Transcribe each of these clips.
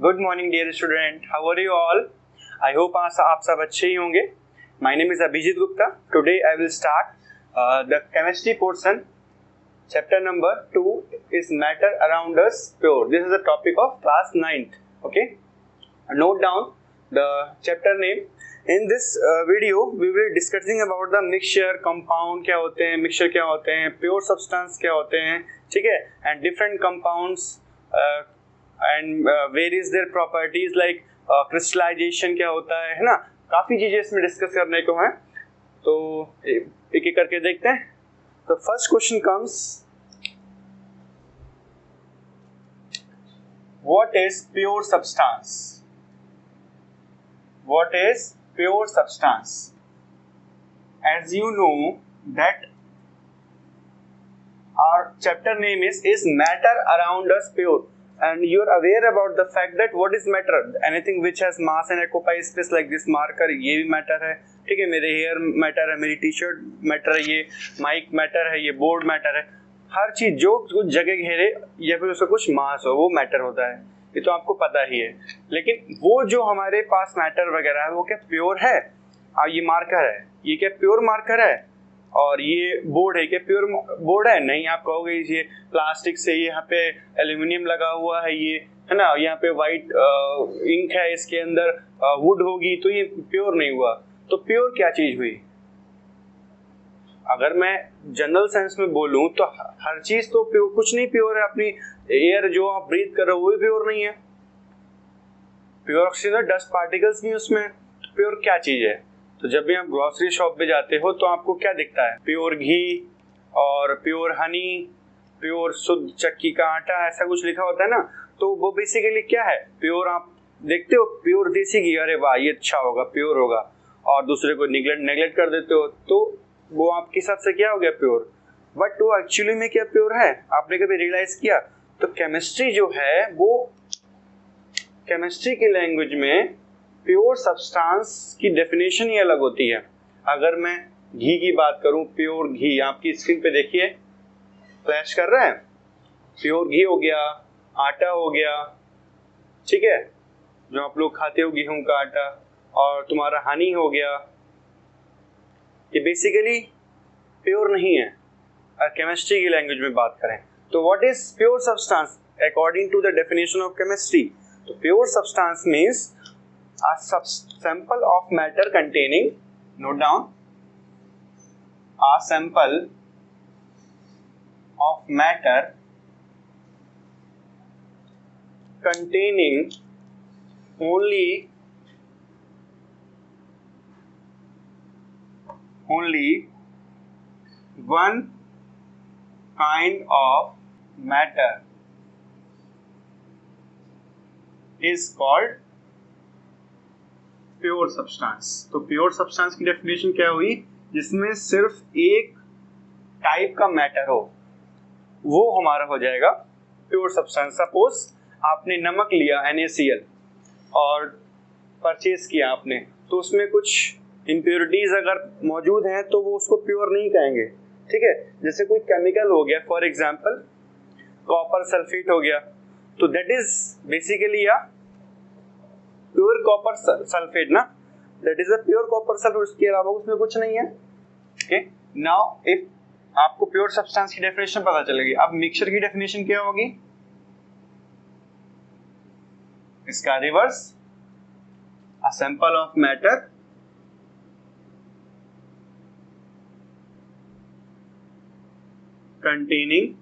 Good morning dear student, how are you all? I hope आप सब अच्छे ही होंगे. My name is Abhijit Gupta. Today I will start the chemistry portion. Chapter number 2 is matter around us pure. This is the topic of class 9th. Okay, note down the chapter name. In this video we will be discussing about the mixture, compound क्या होते हैं, mixture क्या होते हैं, pure substance क्या होते हैं, ठीक है, and different compounds and various their properties like crystallization क्या होता है ना. काफ़ी चीज़ें इसमें डिस्कस करने को हैं, तो एक एक करके देखते हैं. तो first question comes, what is pure substance? What is pure substance? As you know that our chapter name is matter around us pure, and you are aware about the fact that what is matter? Anything which has mass and occupies space like this marker, ये भी matter है, ठीक है. मेरे hair matter है, मेरी T shirt matter है, ये माइक मैटर है, ये बोर्ड मैटर है. हर चीज जो कुछ जगह घेरे या फिर उसका कुछ मास हो वो मैटर होता है, ये तो आपको पता ही है. लेकिन वो जो हमारे पास मैटर वगैरह है वो क्या प्योर है? ये मार्कर है, ये क्या प्योर मार्कर है? और ये बोर्ड है, क्या प्योर बोर्ड है? नहीं. आप कहोगे ये प्लास्टिक से, यहाँ पे एल्यूमिनियम लगा हुआ है, ये है ना, यहाँ पे वाइट इंक है, इसके अंदर वुड होगी, तो ये प्योर नहीं हुआ. तो प्योर क्या चीज हुई? अगर मैं जनरल सेंस में बोलूं तो हर चीज तो प्योर, कुछ नहीं प्योर है. अपनी एयर जो आप ब्रीथ कर रहे हो वो भी प्योर नहीं है. प्योर ऑक्सीजन, डस्ट पार्टिकल्स भी उसमें. तो प्योर क्या चीज है? तो जब भी आप ग्रोसरी शॉप पे जाते हो तो आपको क्या दिखता है? प्योर घी और प्योर हनी, प्योर शुद्ध चक्की का आटा, ऐसा कुछ लिखा होता है ना. तो वो बेसिकली क्या है? प्योर. आप देखते हो प्योर देसी घी, अरे वाह ये अच्छा होगा, प्योर होगा, और दूसरे को नेग्लेक्ट कर देते हो, तो वो आपके हिसाब से क्या हो गया? प्योर. बट वो एक्चुअली में क्या प्योर है? आपने कभी रियलाइज किया? तो केमिस्ट्री जो है वो, केमिस्ट्री की लैंग्वेज में प्योर सब्सटेंस की डेफिनेशन ही अलग होती है. अगर मैं घी की बात करूं, प्योर घी आपकी स्क्रीन पे देखिए, फ्लैश कर रहा है. प्योर घी हो गया, आटा हो गया, ठीक है, जो आप लोग खाते हो गेहूं का आटा, और तुम्हारा हनी हो गया. ये बेसिकली प्योर नहीं है और केमिस्ट्री की लैंग्वेज में बात करें तो what is pure substance according to the definition of chemistry? तो pure substance means a sample of matter containing, note down, a sample of matter containing only one kind of matter is called pure substance. तो pure substance की definition क्या हुई? जिसमें सिर्फ एक type का matter हो, वो हमारा हो जाएगा प्योर सब्सटेंस. सपोज आपने नमक लिया NaCl और परचेज किया आपने, तो उसमें कुछ इम्प्योरिटीज अगर मौजूद हैं तो वो उसको प्योर नहीं कहेंगे, ठीक है. जैसे कोई केमिकल हो गया, फॉर एग्जांपल कॉपर सल्फेट हो गया, तो that is basically a pure copper sulphate ना, that is a pure copper sulphate. उसके अलावा उसमें कुछ नहीं है. ओके, नाउ इफ आपको प्योर सब्सटेंस की डेफिनेशन पता चलेगी, अब मिक्सचर की डेफिनेशन क्या होगी? इसका reverse, a sample of matter containing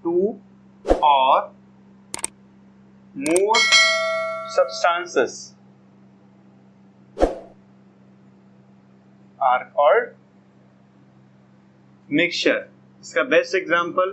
two और more substances are called mixture. इसका बेस्ट एग्जांपल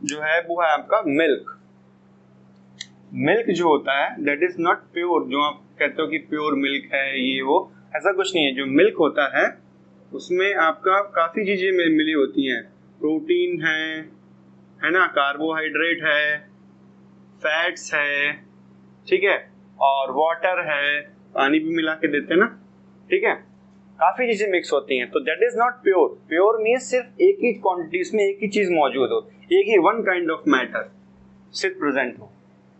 जो है वो है आपका मिल्क. मिल्क जो होता है दैट इज नॉट प्योर. जो आप कहते हो कि प्योर मिल्क है ये वो, ऐसा कुछ नहीं है. जो मिल्क होता है उसमें आपका काफी चीजें मिली होती हैं. प्रोटीन है ना, कार्बोहाइड्रेट है, फैट्स है, ठीक है, और वाटर है, पानी भी मिला के देते हैं ना, ठीक है. काफी चीजें मिक्स होती हैं, तो that is not pure. Pure means सिर्फ एक ही क्वांटिटीज में एक ही चीज मौजूद हो, एक ही वन काइंड ऑफ मैटर सिर्फ प्रेजेंट हो।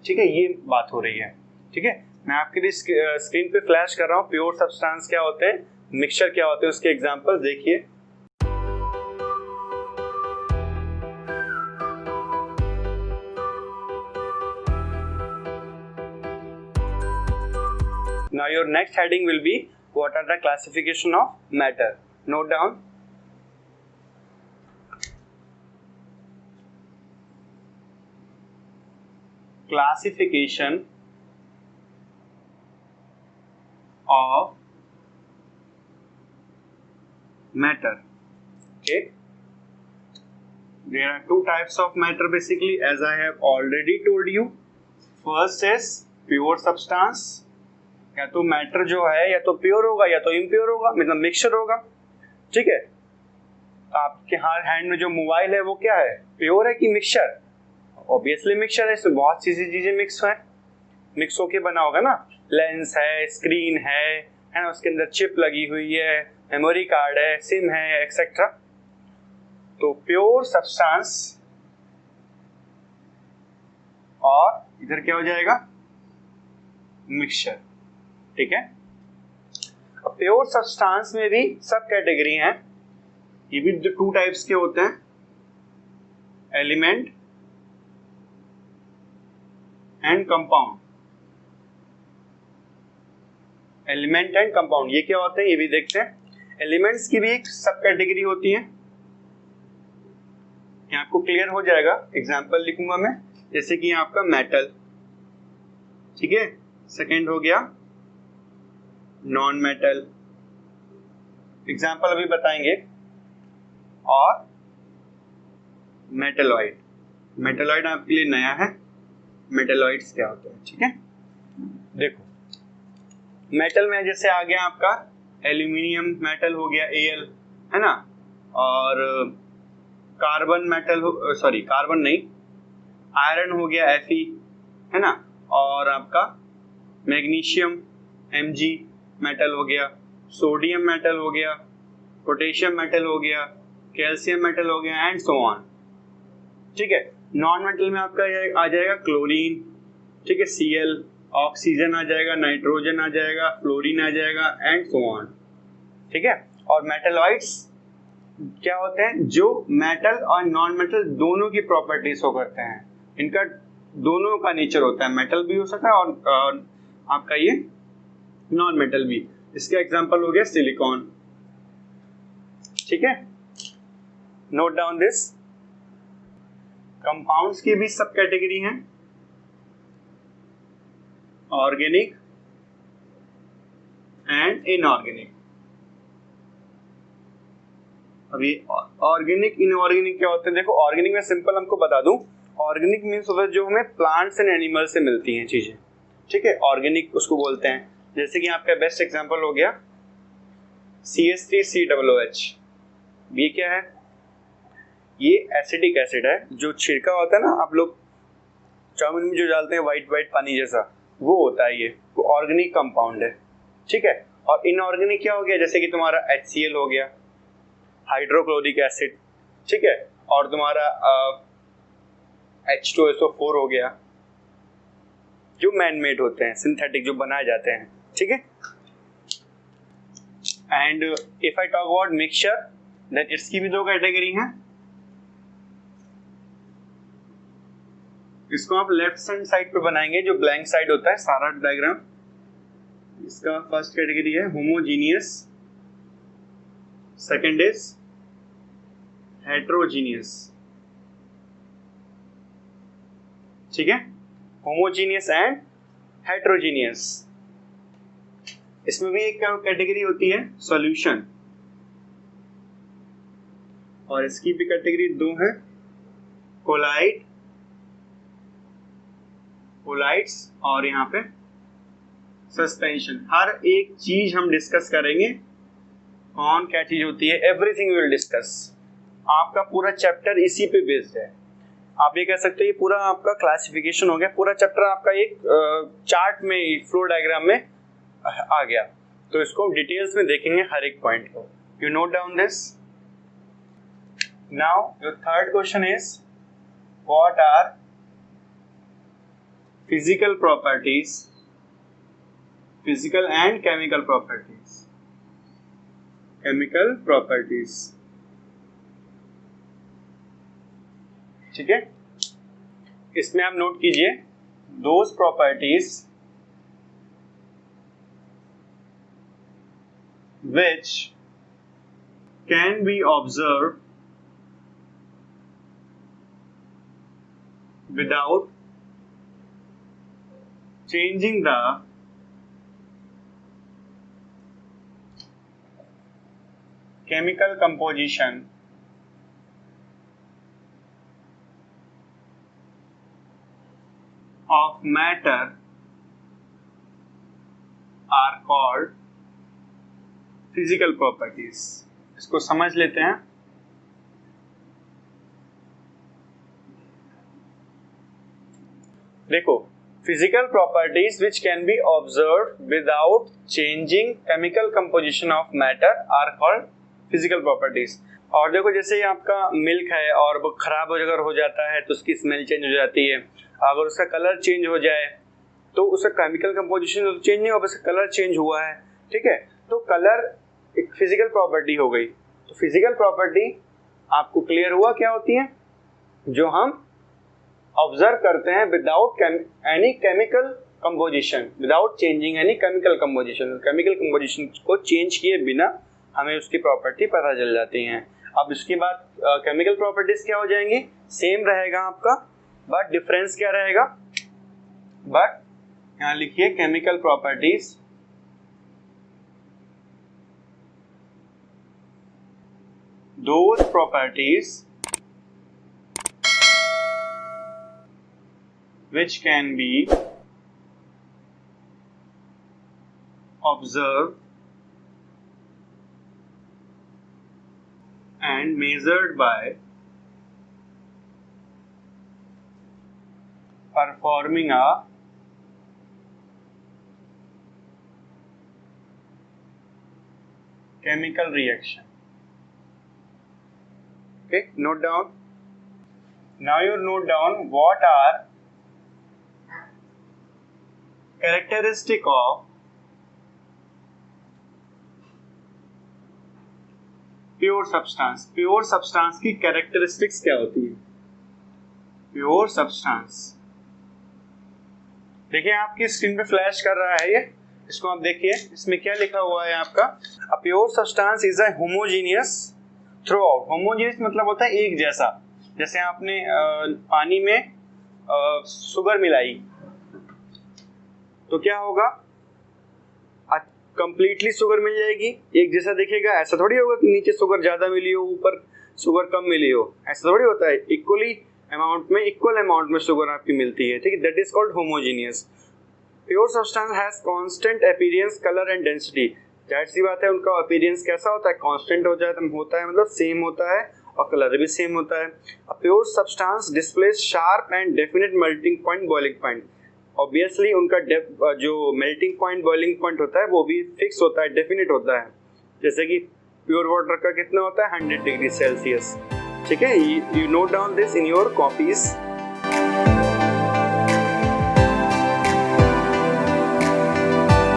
ठीक है, ये बात हो रही है। ठीक है, मैं आपके लिए स्क्रीन पे फ्लैश कर रहा हूँ प्योर सब्सटेंस क्या होते हैं, मिक्सचर क्या होते हैं, उसके एग्जांपल देखिए। Now your next heading will be what are the classification of matter. Note down. Classification of matter. Okay. There are two types of matter basically, as I have already told you. First is pure substance. या तो matter जो है या तो pure होगा या तो impure होगा, मतलब मिक्सचर होगा। ठीक है, आपके हैंड में जो मोबाइल है वो क्या है, प्योर है कि मिक्सचर? ऑब्वियसली मिक्सचर है, इसमें बहुत सी चीजें मिक्स होके बना होगा ना। लेंस है, स्क्रीन है ना, उसके अंदर चिप लगी हुई है, मेमोरी कार्ड है, सिम है, एक्सेट्रा। तो प्योर सब्सटेंस, और इधर क्या हो जाएगा, मिक्सचर। ठीक है, अब प्योर सब्सटेंस में भी सब कैटेगरी हैं, ये भी जो टू टाइप्स के होते हैं, element and compound. Element and compound ये क्या होते हैं, ये भी देखते हैं। एलिमेंट्स की भी एक सब कैटेगरी होती है, यहाँ आपको क्लियर हो जाएगा। एग्जाम्पल लिखूंगा मैं, जैसे कि आपका मेटल। ठीक है, सेकेंड हो गया नॉन मेटल, एग्जाम्पल अभी बताएंगे। और मेटलॉइड, मेटलॉइड आपके लिए नया है, मेटलॉइड्स क्या होते हैं। ठीक है, देखो मेटल में जैसे आ गया आपका एल्यूमिनियम मेटल हो गया Al, है ना, और कार्बन मेटल सॉरी कार्बन नहीं, आयरन हो गया Fe, है ना, और आपका मैग्नीशियम Mg मेटल हो गया, सोडियम मेटल हो गया, पोटेशियम मेटल हो गया, कैल्शियम मेटल हो गया, एंड सो ऑन। ठीक है, नॉन मेटल में आपका आ जाएगा क्लोरीन, ठीक है, Cl, ऑक्सीजन आ जाएगा, नाइट्रोजन आ जाएगा, फ्लोरीन आ जाएगा, एंड सो ऑन। ठीक है, और मेटलॉइड्स क्या होते हैं, जो मेटल और नॉन मेटल दोनों की प्रॉपर्टीज हो करते हैं, इनका दोनों का नेचर होता है, मेटल भी हो सकता है और आपका ये नॉन मेटल भी। इसका एग्जांपल हो गया सिलिकॉन। ठीक है, नोट डाउन दिस। कंपाउंड्स की भी सब कैटेगरी हैं, ऑर्गेनिक एंड इनऑर्गेनिक। अभी ऑर्गेनिक इनऑर्गेनिक क्या होते हैं, देखो ऑर्गेनिक में सिंपल हमको बता दूं, ऑर्गेनिक मीन्स होता है जो हमें प्लांट्स एंड एनिमल से मिलती हैं चीजें। ठीक है, ऑर्गेनिक उसको बोलते हैं। जैसे कि आपका बेस्ट एग्जांपल हो गया CH3COOH। ये क्या है, ये एसिडिक एसिड है, जो छिड़का होता है ना, आप लोग चाउमीन में जो डालते हैं व्हाइट व्हाइट पानी जैसा, वो होता है, ये वो ऑर्गेनिक कंपाउंड है। ठीक है, और इनऑर्गेनिक क्या हो गया, जैसे कि तुम्हारा HCl हो गया, हाइड्रोक्लोरिक एसिड। ठीक है, और तुम्हारा H2SO4 हो गया, जो मैन मेड होते हैं, सिंथेटिक जो बनाए जाते हैं। ठीक है, and if I talk about mixture, then इसकी भी दो कैटेगरी हैं। इसको आप लेफ्ट हैंड साइड पे बनाएंगे, जो ब्लैंक साइड होता है सारा डायग्राम। इसका फर्स्ट कैटेगरी है होमोजीनियस, सेकंड इज हेट्रोजीनियस। ठीक है, होमोजीनियस एंड हेट्रोजीनियस। इसमें भी एक कैटेगरी होती है सॉल्यूशन, और इसकी भी कैटेगरी दो है, कोलाइड्स और यहाँ पे सस्पेंशन। हर एक चीज हम डिस्कस करेंगे, कौन क्या चीज होती है, एवरीथिंग विल डिस्कस। आपका पूरा चैप्टर इसी पे बेस्ड है। आप ये कह सकते हैं ये पूरा आपका क्लासिफिकेशन हो गया, पूरा चैप्टर आपका एक चार्ट में, फ्लो डायग्राम में आ गया। तो इसको डिटेल्स में देखेंगे हर एक पॉइंट को. You note down this. Now your third question is what are physical properties, physical and chemical properties. Chemical properties. ठीक है, इसमें आप नोट कीजिए those properties which can be observed without changing the chemical composition of matter are called physical properties. इसको समझ लेते हैं. देखो, physical properties which can be observe without changing chemical composition of matter are called physical properties. और देखो, जैसे ही आपका milk है और वो खराब अगर हो जाता है तो उसकी स्मेल चेंज हो जाती है. अगर उसका कलर चेंज हो जाए तो उसका केमिकल कंपोजिशन तो चेंज नहीं हुआ, बस कलर चेंज हुआ है. ठीक है, तो कलर एक फिजिकल प्रॉपर्टी हो गई. तो फिजिकल प्रॉपर्टी आपको क्लियर हुआ क्या होती है? जो हम ऑब्जर्व करते हैं without any chemical composition, without changing any chemical composition. Chemical composition को चेंज किए बिना हमें उसकी प्रॉपर्टी पता चल जाती हैं. अब इसके बाद केमिकल प्रॉपर्टीज क्या हो जाएंगी? सेम रहेगा आपका, बट डिफरेंस क्या रहेगा? बट यहाँ लिखिए chemical properties those properties which can be observed and measured by performing a chemical reaction. Okay, note down. Now you note down what are characteristic of pure substance. Pure substance की characteristics क्या होती है? Pure substance, देखिए आपकी screen पे flash कर रहा है ये, इसको आप देखिए. इसमें क्या लिखा हुआ है आपका? A pure substance is a homogeneous through out. Homogeneous मतलब होता है एक जैसा. जैसे आपने पानी में शुगर मिलाई तो क्या होगा? कंप्लीटली शुगर मिल जाएगी, एक जैसा दिखेगा. ऐसा थोड़ी होगा कि नीचे शुगर ज्यादा मिली हो, ऊपर शुगर कम मिली हो. ऐसा थोड़ी होता है. इक्वली अमाउंट में, इक्वल अमाउंट में शुगर आपकी मिलती है. ठीक है, that is called homogeneous. Pure substance has constant appearance, colour and density. जाहिर सी बात है, उनका अपीयरेंस कैसा होता है? कांस्टेंट होता है, मतलब सेम होता है, और कलर भी सेम होता है. A pure substance displace sharp and definite melting point, boiling point. Obviously उनका जो मेल्टिंग पॉइंट, बॉइलिंग पॉइंट होता है वो भी फिक्स होता है, डेफिनेट होता है. जैसे कि प्योर वाटर का कितना होता है? 100 डिग्री सेल्सियस. ठीक है, you note down this in your copies.